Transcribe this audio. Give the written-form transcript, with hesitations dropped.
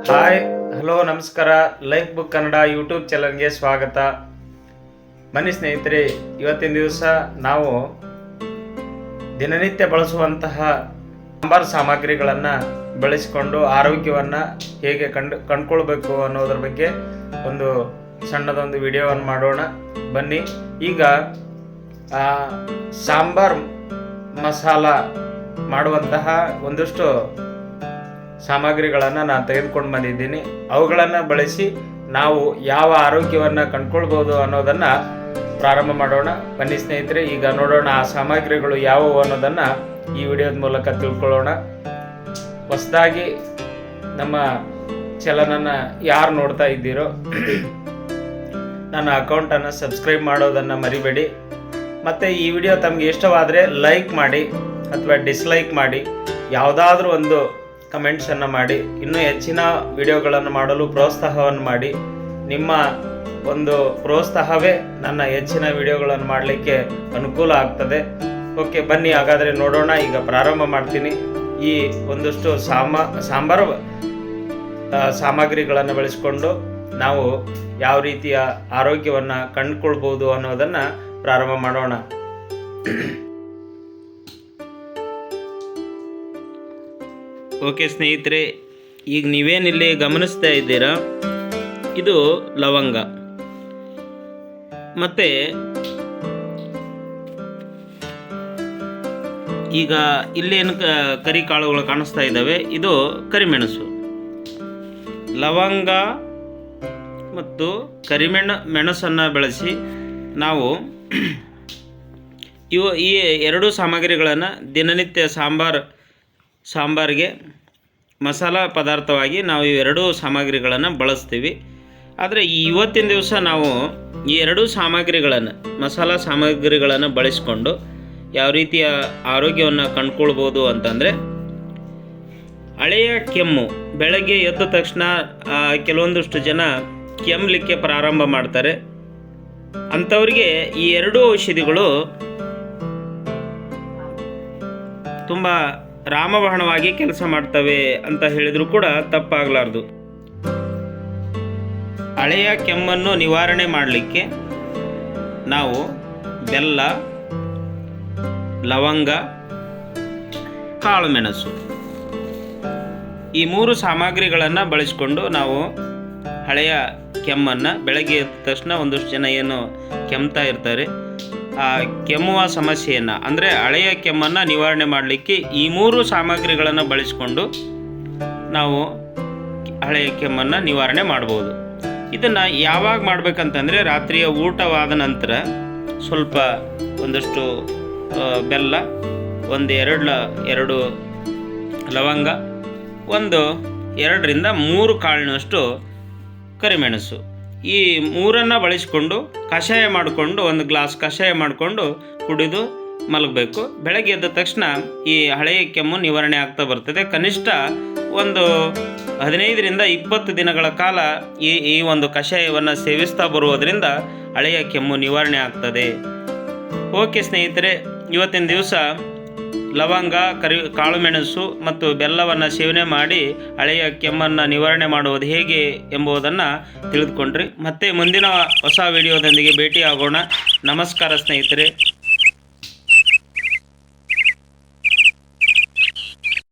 Hi hello ನಮಸ್ಕಾರ. Life book Kannada YouTube ಚಾನಲ್ಗೆ ಸ್ವಾಗತ. ಬನ್ನಿ ಸ್ನೇಹಿತರೆ, ಇವತ್ತಿನ ದಿವಸ ನಾವು ದಿನನಿತ್ಯ ಬಳಸುವಂತಹ ಸಾಂಬಾರ್ ಸಾಮಗ್ರಿಗಳನ್ನು ಬಳಸಿಕೊಂಡು ಆರೋಗ್ಯವನ್ನು ಹೇಗೆ ಕಂಡುಕೊಳ್ಬೇಕು ಅನ್ನೋದ್ರ ಬಗ್ಗೆ ಒಂದು ಸಣ್ಣದೊಂದು ವಿಡಿಯೋವನ್ನು ಮಾಡೋಣ. ಬನ್ನಿ. ಈಗ ಸಾಂಬಾರ್ ಮಸಾಲ ಮಾಡುವಂತಹ ಒಂದಷ್ಟು ಸಾಮಗ್ರಿಗಳನ್ನು ನಾನು ತೆಗೆದುಕೊಂಡು ಬಂದಿದ್ದೀನಿ. ಅವುಗಳನ್ನು ಬಳಸಿ ನಾವು ಯಾವ ಆರೋಗ್ಯವನ್ನು ಕಂಡುಕೊಳ್ಬೋದು ಅನ್ನೋದನ್ನು ಪ್ರಾರಂಭ ಮಾಡೋಣ. ಬನ್ನಿ ಸ್ನೇಹಿತರೆ, ಈಗ ನೋಡೋಣ ಆ ಸಾಮಗ್ರಿಗಳು ಯಾವುವು ಅನ್ನೋದನ್ನು ಈ ವಿಡಿಯೋದ ಮೂಲಕ ತಿಳ್ಕೊಳ್ಳೋಣ. ಹೊಸದಾಗಿ ನಮ್ಮ ಚಾನಲನ್ನು ಯಾರು ನೋಡ್ತಾ ಇದ್ದೀರೋ ನನ್ನ ಅಕೌಂಟನ್ನು ಸಬ್ಸ್ಕ್ರೈಬ್ ಮಾಡೋದನ್ನು ಮರಿಬೇಡಿ. ಮತ್ತು ಈ ವಿಡಿಯೋ ತಮಗೆ ಇಷ್ಟವಾದರೆ ಲೈಕ್ ಮಾಡಿ ಅಥವಾ ಡಿಸ್ಲೈಕ್ ಮಾಡಿ, ಯಾವುದಾದ್ರೂ ಒಂದು ಕಮೆಂಟ್ಸನ್ನು ಮಾಡಿ. ಇನ್ನೂ ಹೆಚ್ಚಿನ ವಿಡಿಯೋಗಳನ್ನು ಮಾಡಲು ಪ್ರೋತ್ಸಾಹವನ್ನು ಮಾಡಿ. ನಿಮ್ಮ ಒಂದು ಪ್ರೋತ್ಸಾಹವೇ ನನ್ನ ಹೆಚ್ಚಿನ ವಿಡಿಯೋಗಳನ್ನು ಮಾಡಲಿಕ್ಕೆ ಅನುಕೂಲ ಆಗ್ತದೆ. ಓಕೆ, ಬನ್ನಿ ಹಾಗಾದರೆ ನೋಡೋಣ. ಈಗ ಪ್ರಾರಂಭ ಮಾಡ್ತೀನಿ. ಈ ಒಂದಷ್ಟು ಸಾಂಬಾರು ಸಾಮಗ್ರಿಗಳನ್ನು ಬಳಸಿಕೊಂಡು ನಾವು ಯಾವ ರೀತಿಯ ಆರೋಗ್ಯವನ್ನು ಕಂಡುಕೊಳ್ಬೋದು ಅನ್ನೋದನ್ನು ಪ್ರಾರಂಭ ಮಾಡೋಣ. ಓಕೆ ಸ್ನೇಹಿತರೆ, ಈಗ ನೀವೇನಿಲ್ಲಿ ಗಮನಿಸ್ತಾ ಇದ್ದೀರಾ, ಇದು ಲವಂಗ. ಮತ್ತು ಈಗ ಇಲ್ಲೇನು ಕರಿ ಕಾಳುಗಳು ಕಾಣಿಸ್ತಾ ಇದ್ದಾವೆ, ಇದು ಕರಿಮೆಣಸು. ಲವಂಗ ಮತ್ತು ಮೆಣಸನ್ನು ಬೆಳೆಸಿ ನಾವು ಈ ಎರಡೂ ಸಾಮಗ್ರಿಗಳನ್ನು ದಿನನಿತ್ಯ ಸಾಂಬಾರಿಗೆ ಮಸಾಲ ಪದಾರ್ಥವಾಗಿ ನಾವು ಇವೆರಡೂ ಸಾಮಗ್ರಿಗಳನ್ನು ಬಳಸ್ತೀವಿ. ಆದರೆ ಇವತ್ತಿನ ದಿವಸ ನಾವು ಈ ಎರಡೂ ಮಸಾಲ ಸಾಮಗ್ರಿಗಳನ್ನು ಬಳಸಿಕೊಂಡು ಯಾವ ರೀತಿಯ ಆರೋಗ್ಯವನ್ನು ಕಂಡುಕೊಳ್ಬೋದು ಅಂತಂದರೆ, ಹಳೆಯ ಕೆಮ್ಮು ಬೆಳಗ್ಗೆ ಎದ್ದ ತಕ್ಷಣ ಕೆಲವೊಂದಷ್ಟು ಜನ ಕೆಮ್ಮಲಿಕ್ಕೆ ಪ್ರಾರಂಭ ಮಾಡ್ತಾರೆ. ಅಂಥವ್ರಿಗೆ ಈ ಎರಡೂ ಔಷಧಿಗಳು ತುಂಬ ರಾಮಬಾಣವಾಗಿ ಕೆಲಸ ಮಾಡ್ತವೆ ಅಂತ ಹೇಳಿದರೂ ಕೂಡ ತಪ್ಪಾಗಲಾರ್ದು. ಹಳೆಯ ಕೆಮ್ಮನ್ನು ನಿವಾರಣೆ ಮಾಡಲಿಕ್ಕೆ ನಾವು ಬೆಲ್ಲ, ಲವಂಗ, ಕಾಳುಮೆಣಸು ಈ ಮೂರು ಸಾಮಗ್ರಿಗಳನ್ನು ಬಳಸಿಕೊಂಡು ನಾವು ಹಳೆಯ ಕೆಮ್ಮನ್ನು ಬೆಳಗ್ಗೆ ಎದ್ದ ತಕ್ಷಣ ಒಂದಷ್ಟು ಜನ ಏನು ಕೆಮ್ತಾ ಇರ್ತಾರೆ, ಆ ಕೆಮ್ಮುವ ಸಮಸ್ಯೆಯನ್ನು ಅಂದರೆ ಹಳೆಯ ಕೆಮ್ಮನ್ನು ನಿವಾರಣೆ ಮಾಡಲಿಕ್ಕೆ ಈ ಮೂರು ಸಾಮಗ್ರಿಗಳನ್ನು ಬಳಸಿಕೊಂಡು ನಾವು ಹಳೆಯ ಕೆಮ್ಮನ್ನು ನಿವಾರಣೆ ಮಾಡ್ಬೋದು. ಇದನ್ನು ಯಾವಾಗ ಮಾಡಬೇಕಂತಂದರೆ, ರಾತ್ರಿಯ ಊಟವಾದ ನಂತರ ಸ್ವಲ್ಪ ಒಂದಷ್ಟು ಬೆಲ್ಲ, ಎರಡು ಲವಂಗ, 2ರಿಂದ 3 ಕಾಳಿನಷ್ಟು ಕರಿಮೆಣಸು, ಈ ಮೂರನ್ನು ಬಳಸಿಕೊಂಡು ಕಷಾಯ ಮಾಡಿಕೊಂಡು 1 ಗ್ಲಾಸ್ ಕಷಾಯ ಮಾಡಿಕೊಂಡು ಕುಡಿದು ಮಲಗಬೇಕು. ಬೆಳಗ್ಗೆ ಎದ್ದ ತಕ್ಷಣ ಈ ಹಳೆಯ ಕೆಮ್ಮು ನಿವಾರಣೆ ಆಗ್ತಾ ಬರ್ತದೆ. ಕನಿಷ್ಠ ಒಂದು 15ರಿಂದ 20 ದಿನಗಳ ಕಾಲ ಈ ಒಂದು ಕಷಾಯವನ್ನು ಸೇವಿಸ್ತಾ ಬರುವುದರಿಂದ ಹಳೆಯ ಕೆಮ್ಮು ನಿವಾರಣೆ ಆಗ್ತದೆ. ಓಕೆ ಸ್ನೇಹಿತರೆ, ಇವತ್ತಿನ ದಿವಸ ಲವಂಗ, ಕಾಳುಮೆಣಸು ಮತ್ತು ಬೆಲ್ಲವನ್ನು ಸೇವನೆ ಮಾಡಿ ಹಳೆಯ ಕೆಮ್ಮನ್ನು ನಿವಾರಣೆ ಮಾಡುವುದು ಹೇಗೆ ಎಂಬುದನ್ನು ತಿಳಿದುಕೊಂಡ್ರಿ. ಮತ್ತೆ ಮುಂದಿನ ಹೊಸ ವಿಡಿಯೋದೊಂದಿಗೆ ಭೇಟಿಯಾಗೋಣ. ನಮಸ್ಕಾರ ಸ್ನೇಹಿತರೆ.